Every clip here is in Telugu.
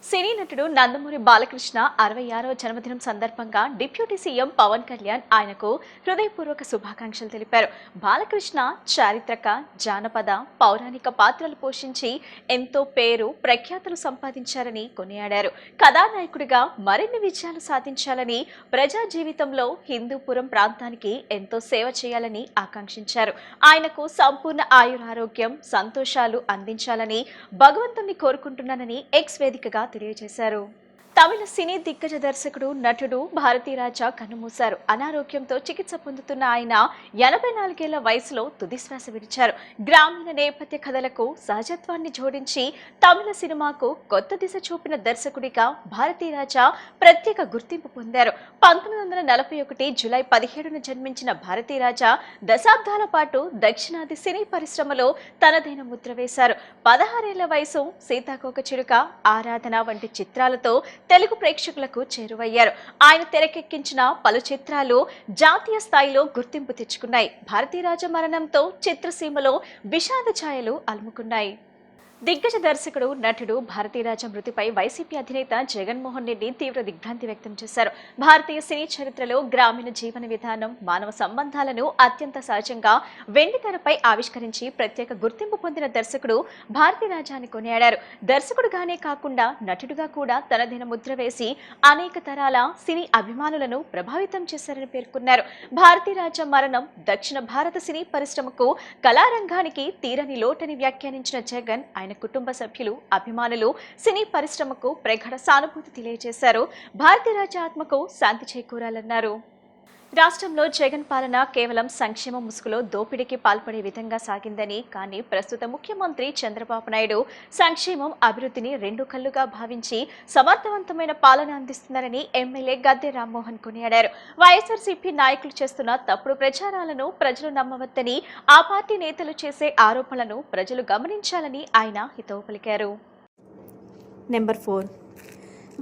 సినీ నటుడు నందమూరి బాలకృష్ణ 66వ జన్మదినం సందర్భంగా డిప్యూటీ సీఎం పవన్ కళ్యాణ్ ఆయనకు హృదయపూర్వక శుభాకాంక్షలు తెలిపారు. బాలకృష్ణ చారిత్రక, జానపద, పౌరాణిక పాత్రలు పోషించి ఎంతో పేరు, ప్రఖ్యాతులు సంపాదించారని కొనియాడారు. కథానాయకుడిగా మరిన్ని విజయాలు సాధించాలని, ప్రజా జీవితంలో హిందూపురం ప్రాంతానికి ఎంతో సేవ చేయాలని ఆకాంక్షించారు. ఆయనకు సంపూర్ణ ఆయురారోగ్యం, సంతోషాలు అందించాలని భగవంతుణ్ణి కోరుకుంటున్నానని ఎక్స్ వేదికగా తెలియజేశారు. తమిళ సినీ దిగ్గజ దర్శకుడు, నటుడు భారతీరాజా కన్నుమూశారు. అనారోగ్యంతో చికిత్స పొందుతున్న ఆయన 84 ఏళ్ల వయసులో తుదిశ్వాస విడిచారు. గ్రామీణ నేపథ్య కథలకు సహజత్వాన్ని జోడించి తమిళ సినిమాకు కొత్త దిశ చూపిన దర్శకుడిగా భారతీరాజా ప్రత్యేక గుర్తింపు పొందారు. 1941 జూలై 17న జన్మించిన భారతీరాజా దశాబ్దాల పాటు దక్షిణాది సినీ పరిశ్రమలో తనదైన ముద్ర వేశారు. 16 ఏళ్ల వయసు, సీతాకోక చిలుక, ఆరాధన వంటి చిత్రాలతో తెలుగు ప్రేక్షకులకు చేరువయ్యారు. ఆయన తెరకెక్కించిన పలు చిత్రాలు జాతీయ స్థాయిలో గుర్తింపు తెచ్చుకున్నాయి. భారతీరాజా మరణంతో చిత్రసీమలో విషాద ఛాయలు అలుముకున్నాయి. దిగ్గజ దర్శకుడు, నటుడు భారతీరాజా మృతిపై వైసీపీ అధినేత జగన్మోహన్ రెడ్డి తీవ్ర దిగ్భ్రాంతి వ్యక్తం చేశారు. భారతీయ సినీ చరిత్రలో గ్రామీణ జీవన విధానం, మానవ సంబంధాలను అత్యంత సహజంగా వెండితెరపై ఆవిష్కరించి ప్రత్యేక గుర్తింపు పొందిన దర్శకుడు భారతీరాజాని కొనియాడారు. దర్శకుడుగానే కాకుండా నటుడుగా కూడా తనదైన ముద్ర వేసి అనేక తరాల సినీ అభిమానులను ప్రభావితం చేశారని పేర్కొన్నారు. భారతీరాజా మరణం దక్షిణ భారత సినీ పరిశ్రమకు, కళారంగానికి తీరని లోటని వ్యాఖ్యానించిన జగన్ ఆయన కుటుంబ సభ్యులు, అభిమానులు, సినీ పరిశ్రమకు ప్రగాఢ సానుభూతి తెలియజేశారు. భారతీరాజా ఆత్మకు శాంతి చేకూరాలన్నారు. రాష్ట్రంలో జగన్ పాలన కేవలం సంక్షేమ ముసుగులో దోపిడీకి పాల్పడే విధంగా సాగిందని, కానీ ప్రస్తుత ముఖ్యమంత్రి చంద్రబాబు నాయుడు సంక్షేమం, అభివృద్ధిని రెండు కళ్లుగా భావించి సమర్థవంతమైన పాలన అందిస్తున్నారని ఎమ్మెల్యే గద్దె రామ్మోహన్ కొనియాడారు. వైఎస్ఆర్సీపీ నాయకులు చేస్తున్న తప్పుడు ప్రచారాలను ప్రజలు నమ్మవద్దని, ఆ పార్టీ నేతలు చేసే ఆరోపణలను ప్రజలు గమనించాలని ఆయన హితవు పలికారు. నెంబర్ 4.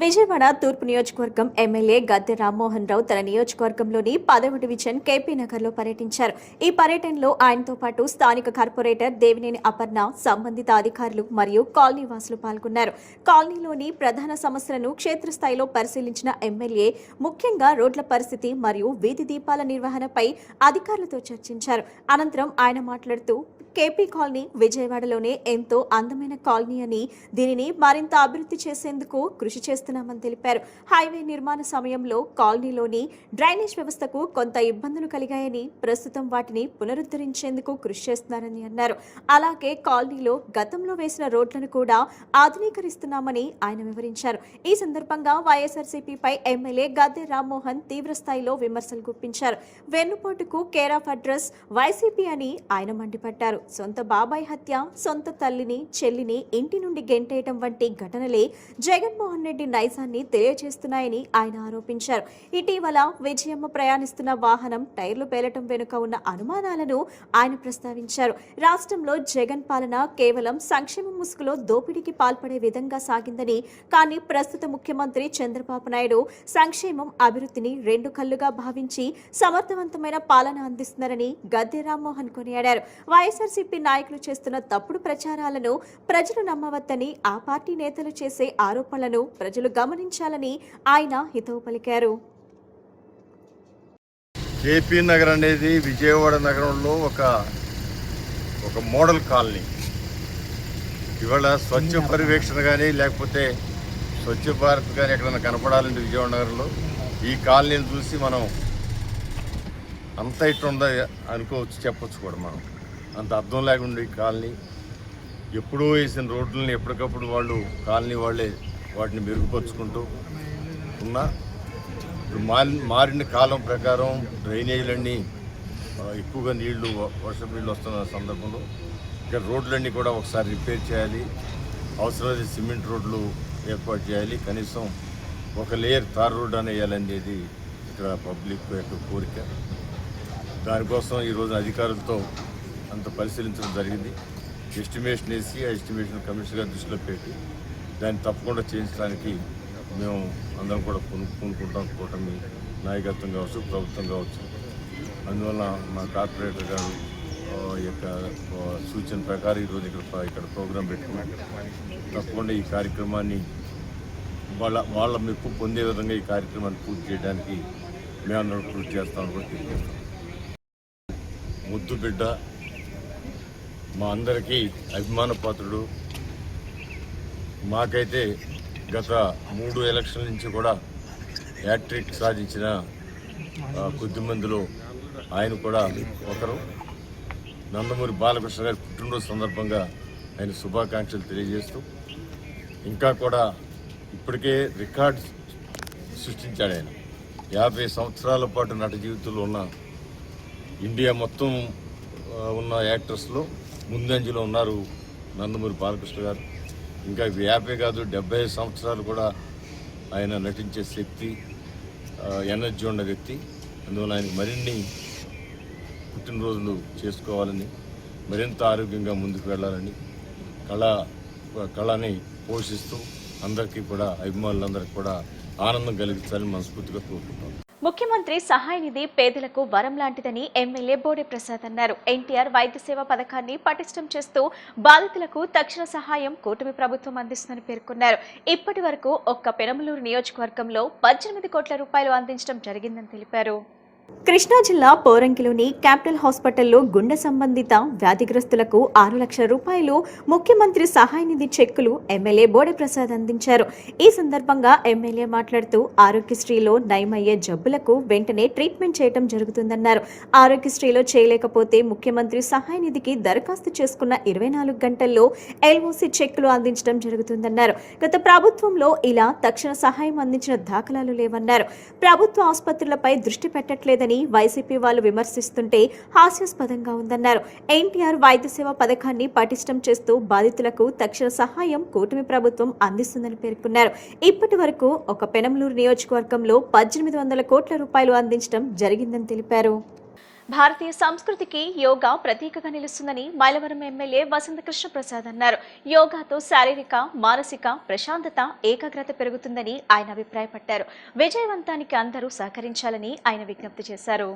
విజయవాడ తూర్పు నియోజకవర్గం ఎమ్మెల్యే గద్దె రామ్మోహన్ రావు తన నియోజకవర్గంలోని 10వ డివిజన్ కేపీ నగర్లో పర్యటించారు. ఈ పర్యటనలో ఆయనతో పాటు స్థానిక కార్పొరేటర్ దేవినేని అపర్ణ, సంబంధిత అధికారులు మరియు కాలనీ వాసులు పాల్గొన్నారు. కాలనీలోని ప్రధాన సమస్యలను క్షేత్రస్థాయిలో పరిశీలించిన ఎమ్మెల్యే ముఖ్యంగా రోడ్ల పరిస్థితి మరియు వీధి దీపాల నిర్వహణపై అధికారులతో చర్చించారు. అనంతరం ఆయన మాట్లాడుతూ, కేపీ కాలనీ విజయవాడలోనే ఎంతో అందమైన కాలనీ అని, దీనిని మరింత అభివృద్ధి చేసేందుకు కృషి చేస్తున్నామని తెలిపారు. హైవే నిర్మాణ సమయంలో కాలనీలోని డ్రైనేజ్ వ్యవస్థకు కొంత ఇబ్బందులు కలిగాయని, ప్రస్తుతం వాటిని పునరుద్ధరించేందుకు కృషి చేస్తున్నారని అన్నారు. అలాగే కాలనీలో గతంలో వేసిన రోడ్లను కూడా ఆధునీకరిస్తున్నామని ఆయన వివరించారు. ఈ సందర్భంగా వైఎస్ఆర్సీపీపై ఎమ్మెల్యే గద్దె రామ్మోహన్ తీవ్రస్థాయిలో విమర్శలు గుప్పించారు. వెన్నుపోటుకు కేర్ ఆఫ్ అడ్రస్ వైసీపీ అని ఆయన మండిపడ్డారు. సొంత బాబాయ్ హత్య, సొంత తల్లిని, చెల్లిని ఇంటి నుండి గెంటేయటం వంటి ఘటనలే జగన్మోహన్ రెడ్డి నైజాన్ని తెలియజేస్తున్నాయని ఆయన ఆరోపించారు. ఇటీవల విజయమ్మ ప్రయాణిస్తున్న వాహనం టైర్లు పేలటం వెనుక ఉన్న అనుమానాలను ఆయన ప్రస్తావించారు. రాష్ట్రంలో జగన్ పాలన కేవలం సంక్షేమ ముసుగులో దోపిడీకి పాల్పడే విధంగా సాగిందని, కానీ ప్రస్తుత ముఖ్యమంత్రి చంద్రబాబు నాయుడు సంక్షేమం, అభివృద్ధిని రెండు కళ్లుగా భావించి సమర్థవంతమైన పాలన అందిస్తున్నారని గద్దె రామ్మోహన్ కొనియాడారు. వైఎస్ఆర్సీపీ నాయకులు చేస్తున్న తప్పుడు ప్రచారాలను ప్రజలు నమ్మవద్దని, ఆ పార్టీ నేతలు చేసే ఆరోపణలను ప్రజలు గమనించాలని ఆయన హితవు పలికారు. కేపీ నగర్ అనేది విజయవాడ నగరంలో ఒక మోడల్ కాలనీ. ఇవాళ స్వచ్ఛ పర్యవేక్షణ కానీ, లేకపోతే స్వచ్ఛ భారత్ కానీ ఎక్కడైనా కనపడాలంటే విజయవాడ నగరంలో ఈ కాలనీని చూసి మనం అంత ఇట్లా ఉందా అనుకోవచ్చు, చెప్పొచ్చు కూడా. మనం అంత అర్థం లేకుండా ఈ కాలనీ, ఎప్పుడూ వేసిన రోడ్లని ఎప్పటికప్పుడు కాలనీ వాళ్ళే వాటిని మెరుగుపరుచుకుంటూ ఉన్నా, మారిన కాలం ప్రకారం డ్రైనేజీలన్నీ ఎక్కువగా వర్షం నీళ్ళు వస్తున్న సందర్భంలో ఇక్కడ రోడ్లన్నీ కూడా ఒకసారి రిపేర్ చేయాలి. అవసరమైతే సిమెంట్ రోడ్లు ఏర్పాటు చేయాలి. కనీసం ఒక లేయర్ తార్ రోడ్ అని వేయాలనేది ఇక్కడ పబ్లిక్ యొక్క కోరిక. దానికోసం ఈరోజు అధికారులతో అంత పరిశీలించడం జరిగింది. ఎస్టిమేషన్ వేసి ఆ ఎస్టిమేషన్ కమిషనర్ దృష్టిలో పెట్టి దాన్ని తప్పకుండా చేయించడానికి మేము అందరం కూడా పూనుకుంటాం. కూటమి నాయకత్వం కావచ్చు, ప్రభుత్వం కావచ్చు. అందువల్ల మా కార్పొరేటర్ గారు యొక్క సూచన ప్రకారం ఈరోజు ఇక్కడ ప్రోగ్రాం పెట్టుకున్నాం. తప్పకుండా ఈ కార్యక్రమాన్ని వాళ్ళ మెప్పు పొందే విధంగా ఈ కార్యక్రమాన్ని పూర్తి చేయడానికి మేమందరం కృషి చేస్తామని కూడా తెలియజేస్తాం. ముద్దు బిడ్డ, మా అందరికీ అభిమాన పాత్రుడు, మాకైతే గత 3 ఎలక్షన్ల నుంచి కూడా హ్యాట్రిక్ సాధించిన కొద్దిమందిలో ఆయన కూడా ఒకరు. నందమూరి బాలకృష్ణ గారి పుట్టినరోజు సందర్భంగా ఆయన శుభాకాంక్షలు తెలియజేస్తూ, ఇంకా కూడా ఇప్పటికే రికార్డ్ సృష్టించాడు ఆయన. 50 సంవత్సరాల పాటు నట జీవితంలో ఉన్న ఇండియా మొత్తం ఉన్న యాక్టర్స్లో ముందంజలో ఉన్నారు నందమూరి బాలకృష్ణ గారు. ఇంకా 50 కాదు 75 సంవత్సరాలు కూడా ఆయన నటించే శక్తి, ఎనర్జీ ఉన్న వ్యక్తి. అందువల్ల ఆయనకు మరిన్ని పుట్టినరోజులు చేసుకోవాలని, మరింత ఆరోగ్యంగా ముందుకు వెళ్ళాలని, కళని పోషిస్తూ అందరికీ కూడా, అభిమానులందరికీ కూడా ఆనందం కలిగించాలని మనస్ఫూర్తిగా కోరుకుంటాం. ముఖ్యమంత్రి సహాయ నిధి పేదలకు వరం లాంటిదని ఎమ్మెల్యే బోడే ప్రసాద్ అన్నారు. ఎన్టీఆర్ వైద్య సేవ పథకాన్ని పటిష్టం చేస్తూ బాధితులకు తక్షణ సహాయం కూటమి ప్రభుత్వం అందిస్తుందని పేర్కొన్నారు. ఇప్పటి వరకు ఒక్క పెనమలూరు నియోజకవర్గంలో 18 కోట్ల రూపాయలు అందించడం జరిగిందని తెలిపారు. కృష్ణా జిల్లా పోరంకిలోని క్యాపిటల్ హాస్పిటల్లో గుండె సంబంధిత వ్యాధిగ్రస్తులకు 6 లక్షల రూపాయలు ముఖ్యమంత్రి సహాయ నిధి చెక్కులు ఎమ్మెల్యే బోడే ప్రసాద్ అందించారు. ఈ సందర్భంగా ఎమ్మెల్యే మాట్లాడుతూ ఆరోగ్యశ్రీలో నయమయ్యే జబ్బులకు వెంటనే ట్రీట్మెంట్ చేయడం జరుగుతుందన్నారు. ఆరోగ్యశ్రీలో చేయలేకపోతే ముఖ్యమంత్రి సహాయ నిధికి దరఖాస్తు చేసుకున్న 24 గంటల్లో ఎల్ఓసి చెక్కులు అందించడం జరుగుతుందన్నారు. గత ప్రభుత్వంలో ఇలా తక్షణ సహాయం అందించిన దాఖలాలు లేవన్నారు. ప్రభుత్వ ఆసుపత్రులపై దృష్టి పెట్టట్లేదు ని వైసీపీ వాళ్ళు విమర్శిస్తుంటే హాస్యాస్పదంగా ఉందన్నారు. ఎన్టీఆర్ వైద్య సేవ పథకాన్ని పటిష్టం చేస్తూ బాధితులకు తక్షణ సహాయం కూటమి ప్రభుత్వం అందిస్తుందని పేర్కొన్నారు. ఇప్పటి వరకు ఒక పెనమలూరు నియోజకవర్గంలో 1800 కోట్ల రూపాయలు అందించడం జరిగిందని తెలిపారు. భారతీయ సంస్కృతికి యోగా ప్రతీకగా నిలుస్తుందని మైలవరం ఎమ్మెల్యే వసంతకృష్ణ ప్రసాద్ అన్నారు. యోగాతో శారీరక, మానసిక ప్రశాంతత, ఏకాగ్రత పెరుగుతుందని ఆయన అభిప్రాయపడ్డారు. విజయవంతానికి అందరూ సహకరించాలని ఆయన విజ్ఞప్తి చేశారు.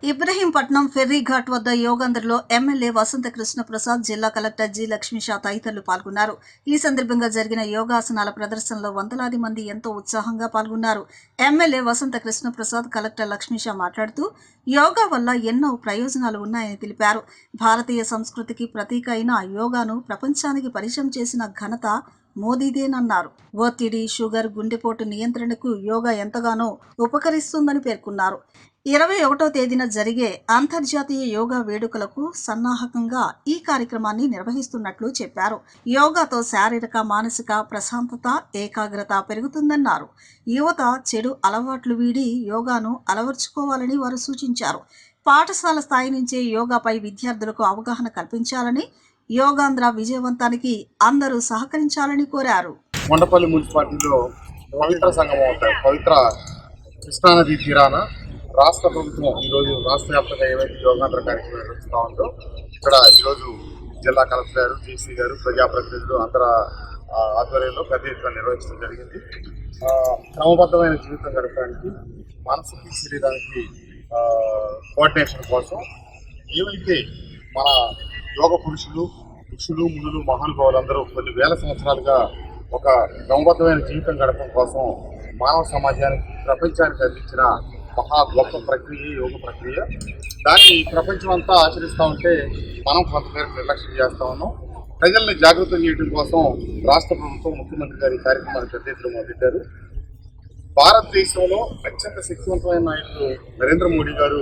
ఇబ్రహీంపట్నం ఫెర్రీ ఘాట్ వద్ద యోగాంధ్రలో ఎమ్మెల్యే వసంత కృష్ణ ప్రసాద్, జిల్లా కలెక్టర్ జి లక్ష్మీషా తదితరులు పాల్గొన్నారు. ఈ సందర్భంగా జరిగిన యోగాసనాల ప్రదర్శనలో వందలాది మంది ఎంతో ఉత్సాహంగా పాల్గొన్నారు. ఎమ్మెల్యే వసంత కృష్ణ ప్రసాద్, కలెక్టర్ లక్ష్మీషా మాట్లాడుతూ యోగా వల్ల ఎన్నో ప్రయోజనాలు ఉన్నాయని తెలిపారు. భారతీయ సంస్కృతికి ప్రతీక అయిన యోగాను ప్రపంచానికి పరిచయం చేసిన ఘనత మోదీదేనన్నారు. ఒత్తిడి, షుగర్, గుండెపోటు నియంత్రణకు యోగా ఎంతగానో ఉపకరిస్తుందని పేర్కొన్నారు. 21వ తేదీన జరిగే అంతర్జాతీయ యోగా వేడుకలకు సన్నాహకంగా ఈ కార్యక్రమాన్ని నిర్వహిస్తున్నట్లు చెప్పారు. యోగాతో శారీరక, మానసిక ప్రశాంతత, ఏకాగ్రత పెరుగుతుందన్నారు. యువత చెడు అలవాట్లు వీడి యోగాను అలవర్చుకోవాలని వారు సూచించారు. పాఠశాల స్థాయి నుంచే యోగాపై విద్యార్థులకు అవగాహన కల్పించాలని, యోగాంధ్ర విజయవంతానికి అందరూ సహకరించాలని కోరారు. కొండపల్లి మున్సిపాలిటీలో పవిత్ర సంగమం అవుతాయి. పవిత్ర కృష్ణానది తీరాన రాష్ట్ర ప్రభుత్వం ఈరోజు రాష్ట్ర వ్యాప్తంగా ఏవైతే యోగాంధ్ర కార్యక్రమం నిర్వహిస్తూ ఉందో, ఇక్కడ ఈరోజు జిల్లా కలెక్టర్ గారు, జేసీ గారు, ప్రజాప్రతినిధులు అందరూ ఆధ్వర్యంలో పెద్ద ఎత్తున నిర్వహించడం జరిగింది. క్రమబద్ధమైన జీవితం గడపడానికి, మానసిక శరీరానికి కోఆర్డినేషన్ కోసం ఏవైతే మన యోగ పురుషులు, మునులు, మహానుభావులందరూ కొన్ని వేల సంవత్సరాలుగా ఒక క్రమబద్ధమైన జీవితం గడపడం కోసం మానవ సమాజానికి, ప్రపంచానికి అందించిన మహా గొప్ప ప్రక్రియ యోగ ప్రక్రియ. దాన్ని ప్రపంచం అంతా ఆచరిస్తూ ఉంటే మనం కొంతమేరకు నిర్లక్ష్యం చేస్తూ ఉన్నాం. ప్రజల్ని జాగృతం చేయడం కోసం రాష్ట్ర ప్రభుత్వం, ముఖ్యమంత్రి గారి కార్యక్రమాన్ని పెద్ద ఎత్తున మొదలెట్టారు. భారతదేశంలో అత్యంత శక్తివంతమైన నాయకుడు నరేంద్ర మోడీ గారు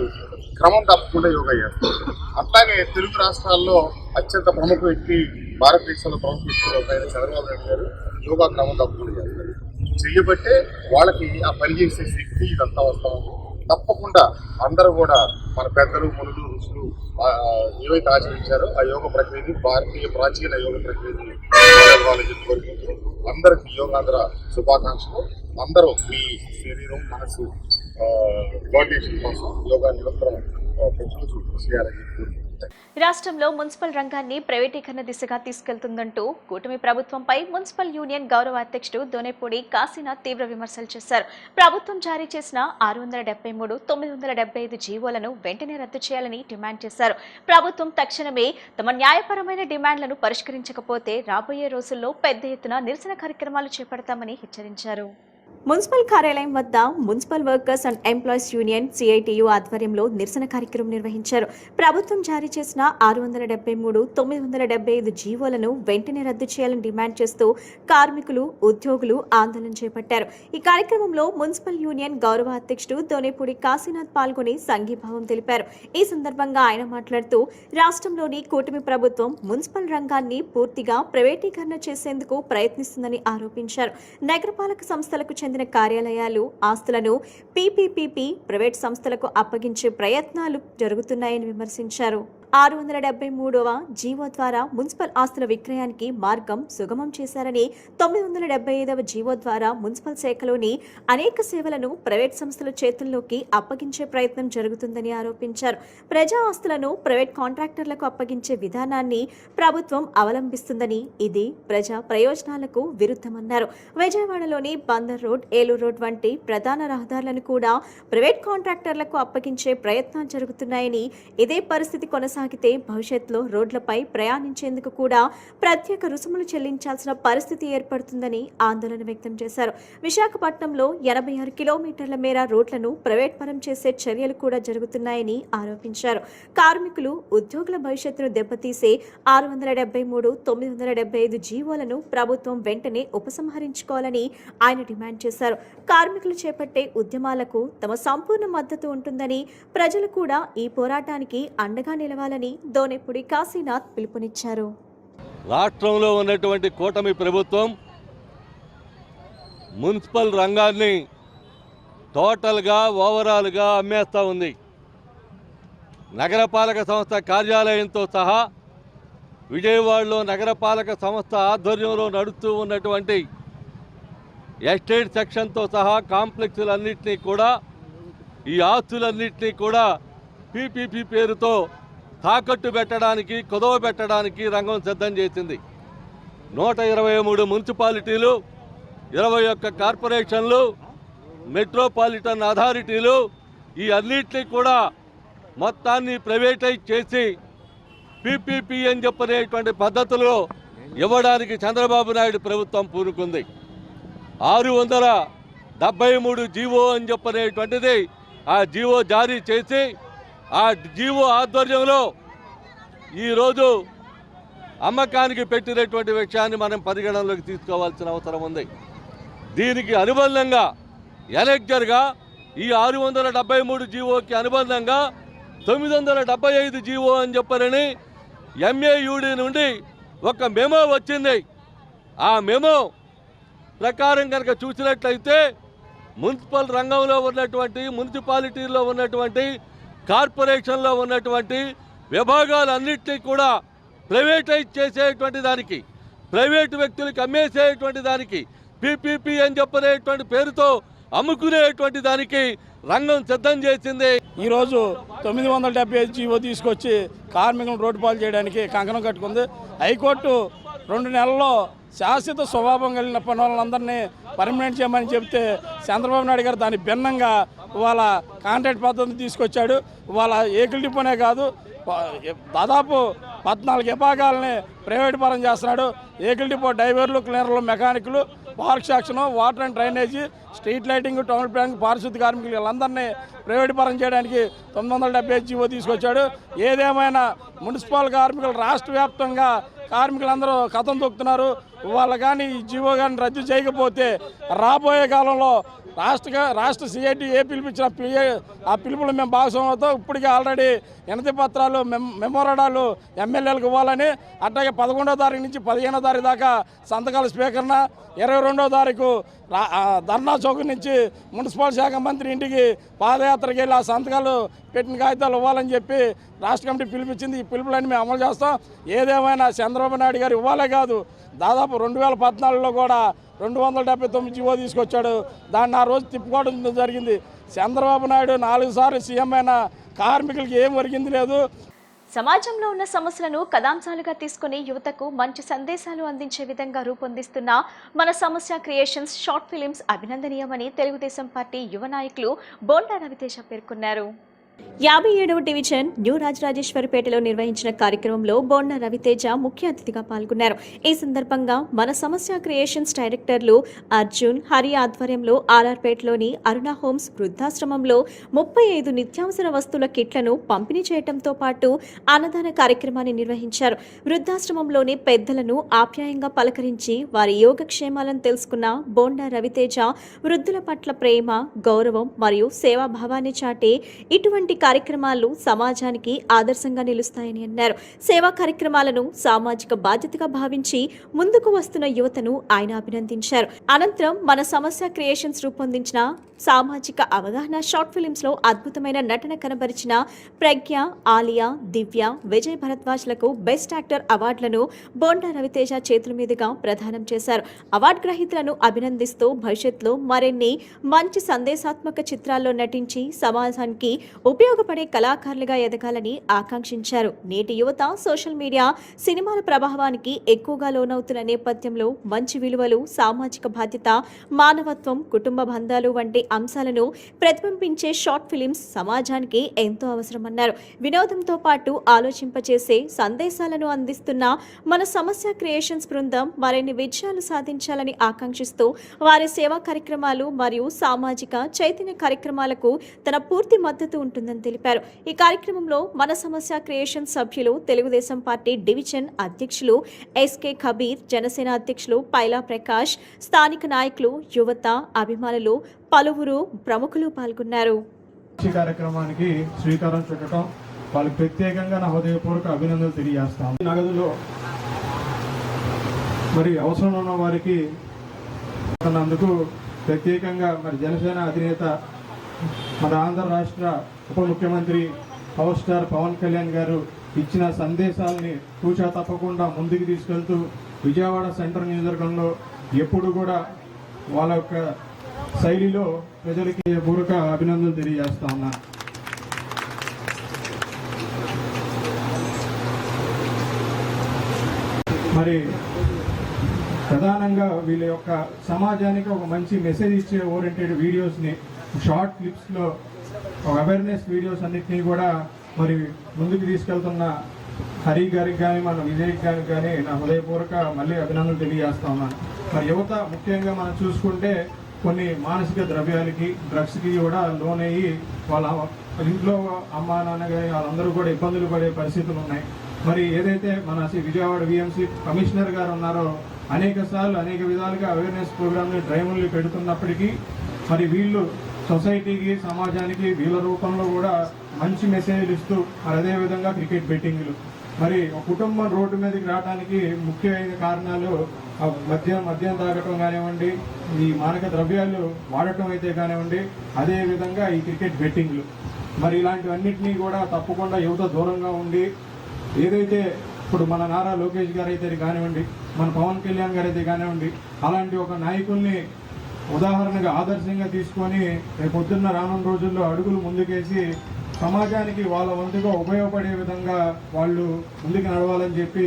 క్రమం తప్పకుండా యోగా చేస్తారు. అట్లాగే తెలుగు రాష్ట్రాల్లో అత్యంత ప్రముఖ వ్యక్తి, భారతదేశంలో ప్రముఖ వ్యక్తి చంద్రబాబు నాయుడు గారు యోగా క్రమం తప్పకుండా చేస్తారు. చెయ్యబట్టే వాళ్ళకి ఆ పనిచేసే శక్తి ఇదంతా వస్తూ ఉంది. తప్పకుండా అందరూ కూడా మన పెద్దలు, మునులు, ఋషులు ఏవైతే ఆచరించారో ఆ యోగ ప్రక్రియని, భారతీయ ప్రాచీన యోగ ప్రక్రియని కోరుకుంటూ అందరికీ యోగాంధ్ర శుభాకాంక్షలు. అందరూ మీ శరీరం, మనసు కోఆర్డినేషన్ కోసం యోగా నిరంతరం ప్రతిరోజు చేయాలని చెప్తున్నారు. ఉంటాయి. రాష్ట్రంలో మున్సిపల్ రంగాన్ని ప్రైవేటీకరణ దిశగా తీసుకెళ్తుందంటూ కూటమి ప్రభుత్వంపై మున్సిపల్ యూనియన్ గౌరవ అధ్యక్షుడు దోనేపూడి కాశీనాథ్ తీవ్ర విమర్శలు చేశారు. ప్రభుత్వం జారీ చేసిన 673, 975 జీవోలను వెంటనే రద్దు చేయాలని డిమాండ్ చేశారు. ప్రభుత్వం తక్షణమే తమ న్యాయపరమైన డిమాండ్లను పరిష్కరించకపోతే రాబోయే రోజుల్లో పెద్ద ఎత్తున నిరసన కార్యక్రమాలు చేపడతామని హెచ్చరించారు. మున్సిపల్ కార్యాలయం వద్ద municipal workers and employees union CITU ఆధ్వర్యంలో నిరసన కార్యక్రమం నిర్వహించారు. ప్రభుత్వం జారీ చేసిన 673, 975 జీవోలను వెంటనే రద్దు చేయాలని డిమాండ్ చేస్తూ కార్మికులు, ఉద్యోగులు ఆందోళన చేపట్టారు. ఈ కార్యక్రమంలో మున్సిపల్ యూనియన్ గౌరవ అధ్యక్షుడు దోనేపూడి కాశీనాథ్ పాల్గొని సంఘీభావం తెలిపారు. ఈ సందర్భంగా ఆయన మాట్లాడుతూ రాష్ట్రంలోని కూటమి ప్రభుత్వం మున్సిపల్ రంగాన్ని పూర్తిగా ప్రైవేటీకరణ చేసేందుకు ప్రయత్నిస్తుందని ఆరోపించారు. నగరపాలక సంస్థలకు చెందిన కార్యాలయాలు, ఆస్తులను పీపీపీ ప్రైవేట్ సంస్థలకు అప్పగించే ప్రయత్నాలు జరుగుతున్నాయని విమర్శించారు. 673వ జీవో ద్వారా మున్సిపల్ ఆస్తుల విక్రయానికి మార్గం సుగమం చేశారని, 975వ జీవో ద్వారా మున్సిపల్ శాఖలోని అనేక సేవలను ప్రైవేట్ సంస్థల చేతుల్లోకి అప్పగించే ప్రయత్నం జరుగుతుందని ఆరోపించారు. ప్రజా ఆస్తులను ప్రైవేట్ కాంట్రాక్టర్లకు అప్పగించే విధానాన్ని ప్రభుత్వం అవలంబిస్తుందని, ఇది ప్రజా ప్రయోజనాలకు విరుద్ధమన్నారు. విజయవాడలోని బందర్ రోడ్, ఏలూరు రోడ్ వంటి ప్రధాన రహదారులను కూడా ప్రైవేట్ కాంట్రాక్టర్లకు అప్పగించే ప్రయత్నాలు జరుగుతున్నాయని, ఇదే పరిస్థితి కొనసాగితే భవిష్యత్తులో రోడ్లపై ప్రయాణించేందుకు కూడా ప్రత్యేక రుసుములు చెల్లించాల్సిన పరిస్థితి ఏర్పడుతుందని ఆందోళన వ్యక్తం చేశారు. విశాఖపట్నంలో 86 కిలోమీటర్ల మేర రోడ్లను ప్రైవేట్ పరం చేసే చర్యలు కూడా జరుగుతున్నాయని ఆరోపించారు. కార్మికులు, ఉద్యోగుల భవిష్యత్తును దెబ్బతీసే 673, 975 జీవోలను ప్రభుత్వం వెంటనే ఉపసంహరించుకోవాలని ఆయన డిమాండ్ చేశారు. కార్మికులు చేపట్టే ఉద్యమాలకు తమ సంపూర్ణ మద్దతు ఉంటుందని, ప్రజలు కూడా ఈ పోరాటానికి అండగా నిలవాలని దోనేపూడి కాశీనాథ్ పిలుపునిచ్చారు. రాష్ట్రంలో ఉన్నటువంటి కూటమి ప్రభుత్వం మున్సిపల్ రంగాన్ని టోటల్గా ఓవరాల్గా అమ్మేస్తూ ఉంది. నగరపాలక సంస్థ కార్యాలయంతో సహా విజయవాడలో నగరపాలక సంస్థ ఆధ్వర్యంలో నడుస్తూ ఉన్నటువంటి ఎస్టేట్ సెక్షన్తో సహా కాంప్లెక్స్లన్నింటినీ కూడా, ఈ ఆస్తులన్నింటినీ కూడా పీపీపీ పేరుతో తాకట్టు పెట్టడానికి, కుదవ పెట్టడానికి రంగం సిద్ధం చేసింది. 123 మున్సిపాలిటీలు, 21 కార్పొరేషన్లు, మెట్రోపాలిటన్ అథారిటీలు, ఈ అన్నింటినీ కూడా మొత్తాన్ని ప్రైవేటైజ్ చేసి పీపీపీ అని చెప్పనేటువంటి పద్ధతిలో ఇవ్వడానికి చంద్రబాబు నాయుడు ప్రభుత్వం పూనుకుంది. 673 జీవో అని చెప్పనేటువంటిది ఆ జీవో జారీ చేసి, ఆ జీవో ఆధ్వర్యంలో ఈరోజు అమ్మకానికి పెట్టినటువంటి విషయాన్ని మనం పరిగణనలోకి తీసుకోవాల్సిన అవసరం ఉంది. దీనికి అనుబంధంగా ఎలెక్టర్గా ఈ 673 జీవోకి అనుబంధంగా 975 జీవో అని చెప్పారని ఎంఏయుడి నుండి ఒక మెమో వచ్చింది. ఆ మెమో ప్రకారం కనుక చూసినట్లయితే మున్సిపల్ రంగంలో ఉన్నటువంటి, మున్సిపాలిటీల్లో ఉన్నటువంటి, కార్పొరేషన్లో ఉన్నటువంటి విభాగాలన్నింటినీ కూడా ప్రైవేటైజ్ చేసేటువంటి దానికి, ప్రైవేటు వ్యక్తులకు అమ్మేసేటువంటి దానికి, పీపీపీ అని చెప్పనేటువంటి పేరుతో అమ్ముకునేటువంటి దానికి రంగం సిద్ధం చేసింది. ఈరోజు 975 జీవో తీసుకొచ్చి కార్మికులను రోడ్డు పాలు చేయడానికి కంకణం కట్టుకుంది. హైకోర్టు 2 నెలల్లో శాశ్వత స్వభావం కలిగిన పనులందరినీ పర్మనెంట్ చేయమని చెప్తే చంద్రబాబు నాయుడు గారు దాని భిన్నంగా ఇవాళ కాంట్రాక్ట్ పద్ధతిని తీసుకొచ్చాడు. ఇవాళ ఏకుల డిపోనే కాదు, దాదాపు 14 విభాగాలని ప్రైవేట్ పరం చేస్తున్నాడు. ఏకుల డిపో డ్రైవర్లు, క్లీనర్లు, మెకానిక్లు, park section, water and drainage, street lighting, town planning, పారిశుద్ధ్య కార్మికులు వీళ్ళందరినీ ప్రైవేట్ పరం చేయడానికి 975 జీవో తీసుకొచ్చాడు. ఏదేమైనా మున్సిపల్ కార్మికులు రాష్ట్ర వ్యాప్తంగా కార్మికులందరూ కథం తొక్కుతున్నారు. వాళ్ళు కానీ ఈ జీవో కానీ రద్దు చేయకపోతే రాబోయే కాలంలో రాష్ట్ర సిఐటి పిలిపించిన ఆ పిలుపులు మేము భాగస్వామ్యం అవుతాం. ఇప్పటికే ఆల్రెడీ వినతి పత్రాలు, మెమోరాండాలు ఎమ్మెల్యేలకు ఇవ్వాలని, అట్లాగే 11వ తారీఖు నుంచి 15వ తారీఖు దాకా సంతకాల స్వీకరణ, 22వ తారీఖు ధర్నా చౌక్ నుంచి మున్సిపల్ శాఖ మంత్రి ఇంటికి పాదయాత్రకి వెళ్ళి ఆ సంతకాలు పెట్టిన కాగితాలు ఇవ్వాలని చెప్పి రాష్ట్ర కమిటీ పిలిపించింది. ఈ పిలుపులన్నీ మేము అమలు చేస్తాం. ఏదేమైనా చంద్రబాబు నాయుడు గారు ఇవ్వాలే కాదు, దాదాపు 2014లో కూడా 279 జీవో తీసుకొచ్చాడు. దాన్ని ఆ రోజు తిప్పుకోవడం జరిగింది. చంద్రబాబు నాయుడు 4 సార్లు సీఎం అయినా కార్మికులకి ఏం ఒరిగింది లేదు. సమాజంలో ఉన్న సమస్యలను కథాంశాలుగా తీసుకుని యువతకు మంచి సందేశాలు అందించే విధంగా రూపొందిస్తున్న మన సమస్య క్రియేషన్స్ షార్ట్ ఫిలిమ్స్ అభినందనీయమని తెలుగుదేశం పార్టీ యువ నాయకులు బోండా రవితేజ పేర్కొన్నారు. 57వ డివిజన్ న్యూ రాజరాజేశ్వరిపేటలో నిర్వహించిన కార్యక్రమంలో బోండా రవితేజ ముఖ్య అతిథిగా పాల్గొన్నారు. ఈ సందర్భంగా మన సమస్య క్రియేషన్స్ డైరెక్టర్లు అర్జున్, హరి ఆధ్వర్యంలో ఆర్ఆర్పేటలోని అరుణ హోమ్స్ వృద్ధాశ్రమంలో 35 నిత్యావసర వస్తువుల కిట్లను పంపిణీ చేయడంతో పాటు అన్నదాన కార్యక్రమాన్ని నిర్వహించారు. వృద్ధాశ్రమంలోని పెద్దలను ఆప్యాయంగా పలకరించి వారి యోగక్షేమాలను తెలుసుకున్న బోండా రవితేజ వృద్ధుల పట్ల ప్రేమ, గౌరవం మరియు సేవాభావాన్ని చాటే ఇటువంటి కార్యక్రమాలు సమాజానికి ఆదర్శంగా నిలుస్తాయని అన్నారు. సేవా కార్యక్రమాలను సామాజిక బాధ్యతగా భావించి ముందుకు వస్తున్న యువతను ఆయన అభినందించారు. అనంతరం మన సమస్య క్రియేషన్స్ రూపొందించిన సామాజిక అవగాహన షార్ట్ ఫిలిమ్స్ లో అద్భుతమైన నటన కనబరిచిన ప్రజ్ఞ, ఆలియా, దివ్య, విజయ్ భరద్వాజ్లకు బెస్ట్ యాక్టర్ అవార్డులను బోండా రవితేజ చేతుల మీదుగా ప్రదానం చేశారు. అవార్డు గ్రహీతలను అభినందిస్తూ భవిష్యత్తులో మరిన్ని మంచి సందేశాత్మక చిత్రాల్లో నటించి సమాజానికి ఉపయోగపడే కళాకారులుగా ఎదగాలని ఆకాంక్షించారు. నేటి యువత సోషల్ మీడియా, సినిమాల ప్రభావానికి ఎక్కువగా లోనవుతున్న నేపథ్యంలో మంచి విలువలు, సామాజిక బాధ్యత, మానవత్వం, కుటుంబ బంధాలు వంటి అంశాలను ప్రతిబింబించే షార్ట్ ఫిలిమ్స్ సమాజానికి ఎంతో అవసరమన్నారు. వినోదంతో పాటు ఆలోచింపచేసే సందేశాలను అందిస్తున్న మన సమస్య క్రియేషన్స్ బృందం మరిన్ని విజయాలు సాధించాలని ఆకాంక్షిస్తూ వారి సేవా కార్యక్రమాలు మరియు సామాజిక చైతన్య కార్యక్రమాలకు తన పూర్తి మద్దతు ఉంటుందని తెలిపారు. ఈ కార్యక్రమంలో మన సమస్య క్రియేషన్ సభ్యులు, తెలుగుదేశం పార్టీ డివిజన్ అధ్యక్షులు ఎస్కే కబీర్, జనసేన అధ్యక్షులు పైలా ప్రకాష్, స్థానిక నాయకులు, యువత, అభిమానులు, పలువురు ప్రముఖులు పాల్గొన్నారు. ఈ కార్యక్రమానికి శ్రీకారం చుట్టడం వాళ్ళకి ప్రత్యేకంగా నా హృదయపూర్వక అభినందనలు తెలియజేస్తాం. నగదులో మరి అవసరం ఉన్న వారికి అందుకు ప్రత్యేకంగా మరి జనసేన అధినేత, మన ఆంధ్ర రాష్ట్ర ఉప ముఖ్యమంత్రి పవర్ స్టార్ పవన్ కళ్యాణ్ గారు ఇచ్చిన సందేశాలని తూచా తప్పకుండా ముందుకు తీసుకెళ్తూ విజయవాడ సెంట్రల్ నియోజకవర్గంలో ఎప్పుడు కూడా వాళ్ళ యొక్క శైలిలో ప్రజలకి పూర్వక అభినందనలు తెలియజేస్తా ఉన్నాను. మరి ప్రధానంగా వీళ్ళ యొక్క సమాజానికి ఒక మంచి మెసేజ్ ఇచ్చే ఓరియంటెడ్ వీడియోస్ని షార్ట్ క్లిప్స్లో అవేర్నెస్ వీడియోస్ అన్నిటినీ కూడా మరి ముందుకు తీసుకెళ్తున్న హరి గారికి కానీ మన విజయ్ గారికి కానీ నా హృదయపూర్వక మళ్ళీ అభినందనలు తెలియజేస్తా ఉన్నాను. మరి యువత ముఖ్యంగా మనం చూసుకుంటే కొన్ని మానసిక ద్రవ్యాలకి, డ్రగ్స్కి కూడా లోనయ్యి వాళ్ళ ఇంట్లో అమ్మా నాన్న కానీ వాళ్ళందరూ కూడా ఇబ్బందులు పడే పరిస్థితులు ఉన్నాయి. మరి ఏదైతే మన విజయవాడ విఎంసీ కమిషనర్ గారు ఉన్నారో అనేక విధాలుగా అవేర్నెస్ ప్రోగ్రామ్ని డ్రైవర్లు పెడుతున్నప్పటికీ మరి వీళ్ళు సొసైటీకి, సమాజానికి వీళ్ళ రూపంలో కూడా మంచి మెసేజ్లు ఇస్తూ మరి అదేవిధంగా క్రికెట్ బెట్టింగ్లు, మరి కుటుంబం రోడ్డు మీదకి రావడానికి ముఖ్యమైన కారణాలు మద్యం తాగటం కానివ్వండి, ఈ మానక ద్రవ్యాలు వాడటం అయితే కానివ్వండి, అదేవిధంగా ఈ క్రికెట్ బెట్టింగ్లు. మరి ఇలాంటివన్నింటినీ కూడా తప్పకుండా యువత దూరంగా ఉండి ఏదైతే ఇప్పుడు మన నారా లోకేష్ గారు అయితే కానివ్వండి, మన పవన్ కళ్యాణ్ గారు అయితే కానివ్వండి, అలాంటి ఒక నాయకుల్ని ఉదాహరణగా ఆదర్శంగా తీసుకొని రేపొద్దున్న రానున్న రోజుల్లో అడుగులు ముందుకేసి సమాజానికి వాళ్ళ వంతుగా ఉపయోగపడే విధంగా వాళ్ళు ముందుకు నడవాలని చెప్పి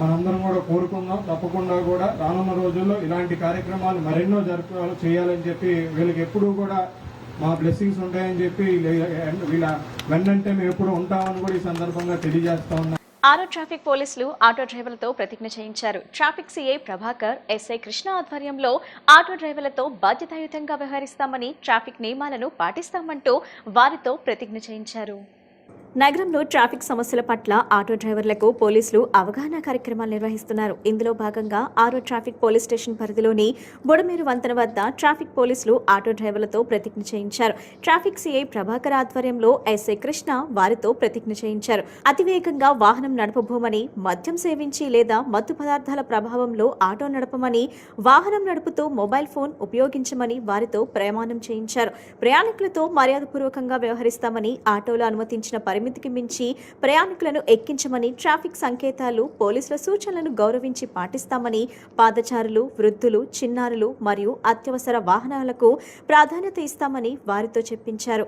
మనందరం కూడా కోరుకుందాం. తప్పకుండా కూడా రానున్న రోజుల్లో ఇలాంటి కార్యక్రమాలు మరెన్నో చేయాలని చెప్పి వీళ్ళకి ఎప్పుడూ కూడా మా బ్లెస్సింగ్స్ ఉంటాయని చెప్పి వీళ్ళ వెన్నంటే మేము ఎప్పుడు ఉంటామని కూడా ఈ సందర్భంగా తెలియజేస్తా ఉన్నాం. ఆరో ట్రాఫిక్ పోలీసులు ఆటో డ్రైవర్లతో ప్రతిజ్ఞ చేయించారు. Traffic CI Prabhakar, SI Krishna ఆధ్వర్యంలో ఆటో డ్రైవర్లతో బాధ్యతాయుతంగా వ్యవహరిస్తామని, ట్రాఫిక్ నియమాలను పాటిస్తామంటూ వారితో ప్రతిజ్ఞ చేయించారు. నగరంలో ట్రాఫిక్ సమస్యల పట్ల ఆటో డ్రైవర్లకు పోలీసులు అవగాహన కార్యక్రమాలు నిర్వహిస్తున్నారు. ఇందులో భాగంగా ఆరో ట్రాఫిక్ పోలీస్ స్టేషన్ పరిధిలోని బుడమేరు వంతెన వద్ద ట్రాఫిక్ పోలీసులు ఆటో డ్రైవర్లతో ప్రతిజ్ఞ చేయించారు. ట్రాఫిక్ సీఐ ప్రభాకర్ ఆధ్వర్యంలో ఎస్ఐ కృష్ణ వారితో ప్రతిజ్ఞ చేయించారు. అతివేగంగా వాహనం నడపబోమని, మద్యం సేవించి లేదా మత్తు పదార్థాల ప్రభావంలో ఆటో నడపమని, వాహనం నడుపుతూ మొబైల్ ఫోన్ ఉపయోగించమని వారితో ప్రమాణం చేయించారు. ప్రయాణికులతో మర్యాదపూర్వకంగా వ్యవహరిస్తామని, ఆటోలో అనుమతించిన పరిమితికి మించి ప్రయాణికులను ఎక్కించమని, ట్రాఫిక్ సంకేతాలు, పోలీసుల సూచనలను గౌరవించి పాటిస్తామని, పాదచారులు, వృద్ధులు, చిన్నారులు మరియు అత్యవసర వాహనాలకు ప్రాధాన్యత ఇస్తామని వారితో చెప్పించారు.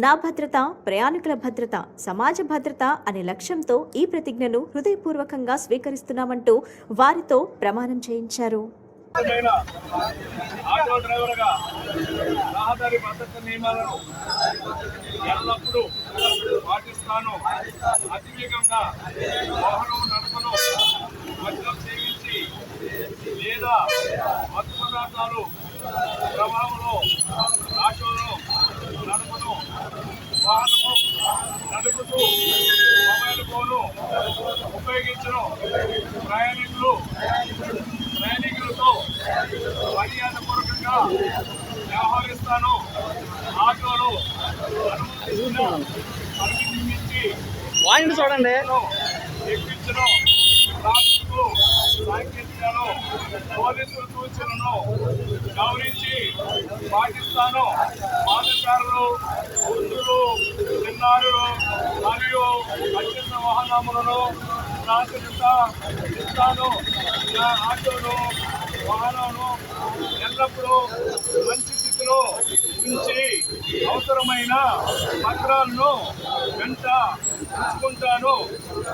నా భద్రత, ప్రయాణికుల భద్రత, సమాజ భద్రత అనే లక్ష్యంతో ఈ ప్రతిజ్ఞను హృదయపూర్వకంగా స్వీకరిస్తున్నామంటూ వారితో ప్రమాణం చేయించారు. ఆటో డ్రైవర్గా రహదారి భద్రత నియమాలను ఎల్లప్పుడూ పాటిస్తాను. అతివేగంగా వాహనం నడపను, మద్యం సేవించి లేదా మత్తు పదార్థాలు ప్రభావంలో ఆటోలో నడపను. వాహనము నడుపుతూ మొబైల్ ఫోను ఉపయోగించను. ప్రయాణికులతో మర్యాదపూర్వకంగా వ్యవహరిస్తాను. ఆటోలో పరిమితి మించి చూడండి ఎక్కించను. ట్రాఫిక్ సాంకేతికను, పోలీసుల సూచనలను గౌరవించి పాటిస్తాను. పాదచారులు, వృద్ధులు, చిన్నారులు మరియు అత్యంత వాహనములను ఇస్తాను. నా ఆటోను, వాహనాలను ఎల్లప్పుడూ మంచి స్థితిలో ఉంచి అవసరమైన పత్రాలను వెంట ఉంచుకుంటాను.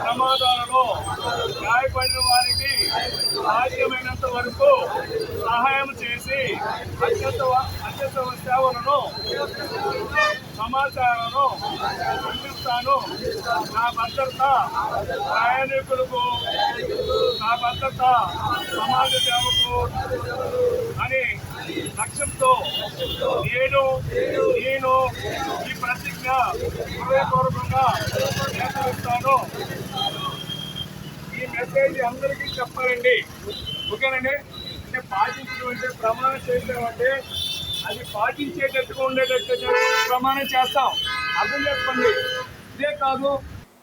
ప్రమాదాలలో గాయపడిన వారికి సాధ్యమైనంత వరకు సహాయం చేసి అత్యవసర సేవలను సమాచారాలను అందిస్తాను. నా భద్రత ప్రయాణికులకు, నా భద్రత సమాజ సేవకు అనే లక్ష్యంతో నేను ఈ ప్రతిజ్ఞ హృదయపూర్వకంగా స్వీకరిస్తాను. ఈ మెసేజ్ అందరికీ చెప్పాలండి. ఓకేనండి. అంటే పాటించడం అంటే ప్రమాణం చేసామంటే అది పాటించేటట్టుగా ఉండేటట్టు ప్రమాణం చేస్తాం. అర్థం చేసుకోండి. ఇదే కాదు,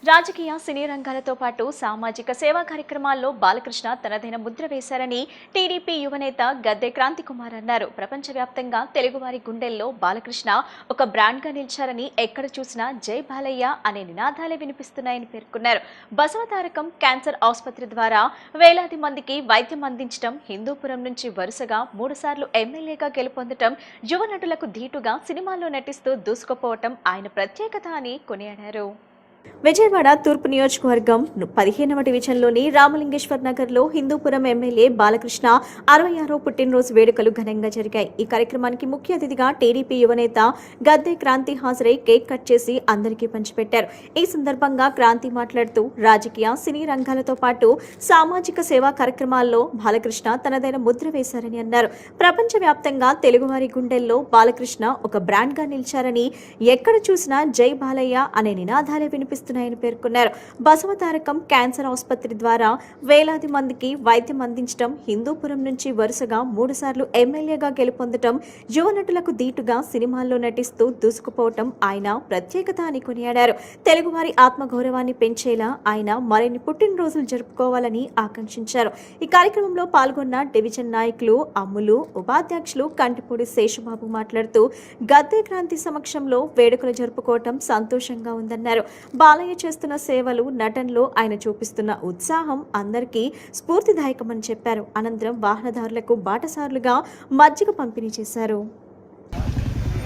రాజకీయ, సినీ రంగాలతో పాటు సామాజిక సేవా కార్యక్రమాల్లో బాలకృష్ణ తనదైన ముద్ర వేశారని టీడీపీ యువనేత గద్దె క్రాంతికుమార్ అన్నారు. ప్రపంచవ్యాప్తంగా తెలుగువారి గుండెల్లో బాలకృష్ణ ఒక బ్రాండ్గా నిలిచారని ఎక్కడ చూసినా జై బాలయ్య అనే నినాదాలే వినిపిస్తున్నాయని పేర్కొన్నారు. బసవతారకం క్యాన్సర్ ఆసుపత్రి ద్వారా వేలాది మందికి వైద్యం అందించడం, హిందూపురం నుంచి వరుసగా 3 సార్లు ఎమ్మెల్యేగా గెలుపొందడం, యువ నటులకు ధీటుగా సినిమాల్లో నటిస్తూ దూసుకుపోవటం ఆయన ప్రత్యేకత అని కొనియాడారు. విజయవాడ తూర్పు నియోజకవర్గం 15వ డివిజన్లోని రామలింగేశ్వర్ నగర్లో హిందూపురం ఎమ్మెల్యే బాలకృష్ణ 66వ పుట్టినరోజు వేడుకలు ఘనంగా జరిగాయి. ఈ కార్యక్రమానికి ముఖ్య అతిథిగా టీడీపీ యువనేత గద్దె క్రాంతి హాజరై కేక్ కట్ చేసి అందరికీ పంచిపెట్టారు. ఈ సందర్భంగా క్రాంతి మాట్లాడుతూ రాజకీయ, సినీ రంగాలతో పాటు సామాజిక సేవా కార్యక్రమాల్లో బాలకృష్ణ తనదైన ముద్ర వేశారని అన్నారు. ప్రపంచవ్యాప్తంగా తెలుగువారి గుండెల్లో బాలకృష్ణ ఒక బ్రాండ్గా నిలిచారని ఎక్కడ చూసినా జై బాలయ్య అనే నినాదాలే వినిపిస్తున్నాయని పేర్కొన్నారు. బసవతారకం క్యాన్సర్ ఆసుపత్రి ద్వారా వేలాది మందికి వైద్యం అందించడం, హిందూపురం నుంచి వరుసగా 3 సార్లు ఎమ్మెల్యేగా గెలుపొందడం, యువ నటులకు ధీటుగా సినిమాల్లో నటిస్తూ దూసుకుపోవటం ఆయన ప్రత్యేకత అని కొనియాడారు. తెలుగువారి ఆత్మగౌరవాన్ని పెంచేలా ఆయన మరిన్ని పుట్టినరోజులు జరుపుకోవాలని ఆకాంక్షించారు. ఈ కార్యక్రమంలో పాల్గొన్న డివిజన్ నాయకులు, అమ్ములు, ఉపాధ్యక్షులు కంటిపూడి శేషబాబు మాట్లాడుతూ గద్దె క్రాంతి సమక్షంలో వేడుకలు జరుపుకోవటం సంతోషంగా ఉందన్నారు. బాలయ్య చేస్తున్న సేవలు, నటనలో ఆయన చూపిస్తున్న ఉత్సాహం అందరికీ స్ఫూర్తిదాయకమని చెప్పారు. అనంతరం వాహనదారులకు బాటసారులుగా మజ్జిగ పంపిణీ చేశారు.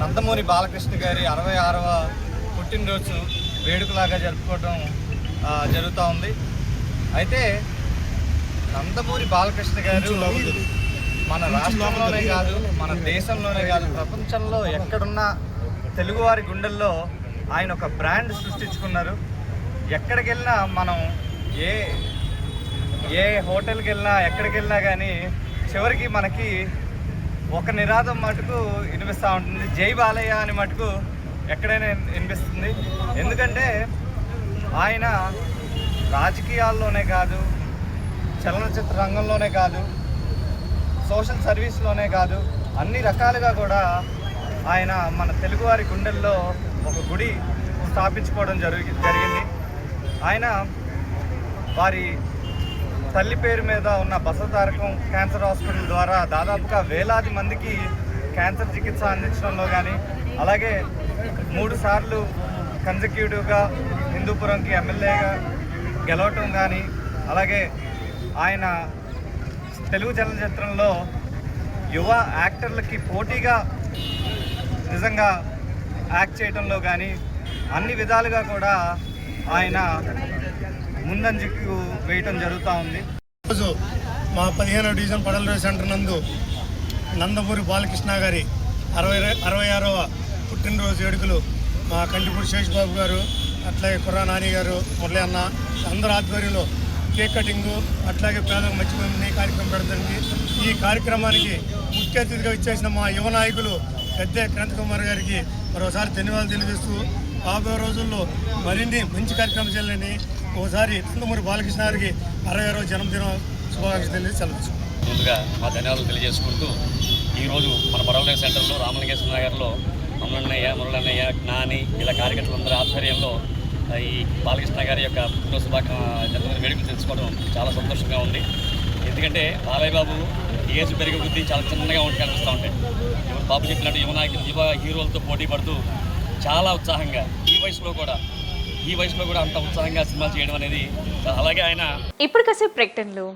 నందమూరి బాలకృష్ణ గారి 66వ పుట్టినరోజు వేడుకలాగా జరుపుకోవడం జరుగుతూ ఉంది. అయితే నందమూరి బాలకృష్ణ గారు మన రాష్ట్రంలోనే కాదు, మన దేశంలోనే కాదు, ప్రపంచంలో ఎక్కడున్నా తెలుగువారి గుండెల్లో ఆయన ఒక బ్రాండ్ సృష్టించుకున్నారు. ఎక్కడికి వెళ్ళినా మనం ఏ హోటల్కి వెళ్ళినా, ఎక్కడికి వెళ్ళినా కానీ చివరికి మనకి ఒక నినాదం మటుకు వినిపిస్తూ ఉంటుంది, జై బాలయ్య అని మటుకు ఎక్కడైనా వినిపిస్తుంది. ఎందుకంటే ఆయన రాజకీయాల్లోనే కాదు, చలనచిత్ర రంగంలోనే కాదు, సోషల్ సర్వీస్లోనే కాదు, అన్ని రకాలుగా కూడా ఆయన మన తెలుగువారి గుండెల్లో ఒక గుడి స్థాపించుకోవడం జరిగింది. ఆయన వారి తల్లి పేరు మీద ఉన్న బసవతారకం క్యాన్సర్ హాస్పిటల్ ద్వారా దాదాపుగా వేలాది మందికి క్యాన్సర్ చికిత్స అందించడంలో కానీ, అలాగే 3 సార్లు కన్సిక్యూటివ్గా హిందూపురంకి ఎమ్మెల్యేగా గెలవటం కానీ, అలాగే ఆయన తెలుగు చలనచిత్రంలో యువ యాక్టర్లకి పోటీగా నిజంగా యాక్ట్ చేయడంలో కానీ అన్ని విధాలుగా కూడా ఆయన ముందంజకు వేయటం జరుగుతూ ఉంది. ఈరోజు మా 15వ డివిజన్ పడల సెంటర్ నందు నందమూరి బాలకృష్ణ గారి 66వ పుట్టినరోజు వేడుకలు మా కంటిపూడి శేషబాబు గారు, అట్లాగే కుర్రా నాని గారు, మురళి అన్న అందరి ఆధ్వర్యంలో కేక్ కటింగు, అట్లాగే పేదలకు మంచి కార్యక్రమం పెడుతుంది. ఈ కార్యక్రమానికి ముఖ్య అతిథిగా ఇచ్చేసిన మా యువ నాయకులు పెద్ద క్రాంతి కుమార్ గారికి మరోసారి ధన్యవాదాలు తెలియజేస్తూ రాబోయే రోజుల్లో మరిన్ని మంచి కార్యక్రమాలు చేయాలని ఒకసారి నందమూరి బాలకృష్ణ గారికి 66వ జన్మదినం శుభాకాంక్షలు తెలియజేస్తాను. ముందుగా మా ధన్యవాదాలు తెలియజేసుకుంటూ ఈరోజు మన పడవల సెంటర్లో రామలింగేశ్వర నగర్లో అమ్మన్నయ్య, మురళన్నయ్య, నాని ఇలా కార్యకర్తలందరి ఆధ్వర్యంలో ఈ బాలకృష్ణ గారి యొక్క జన్మదిన వేడుకలు తెలుసుకోవడం చాలా సంతోషంగా ఉంది. ఎందుకంటే బాలయ్య బాబు ఏజ్ పెరిగే బుద్ధి చాలా చిన్నగా కనిపిస్తూ ఉంటాయి. బాబు చెప్పినట్టు యువ నాయకులు, యువ హీరోలతో పోటీ పడుతూ చాలా ఉత్సాహంగా ఈ వయసులో కూడా అంత ఉత్సాహంగా సినిమాలు చేయడం అనేది అలాగే ఆయన ఇప్పుడు కాసేపు ప్రకటనలు.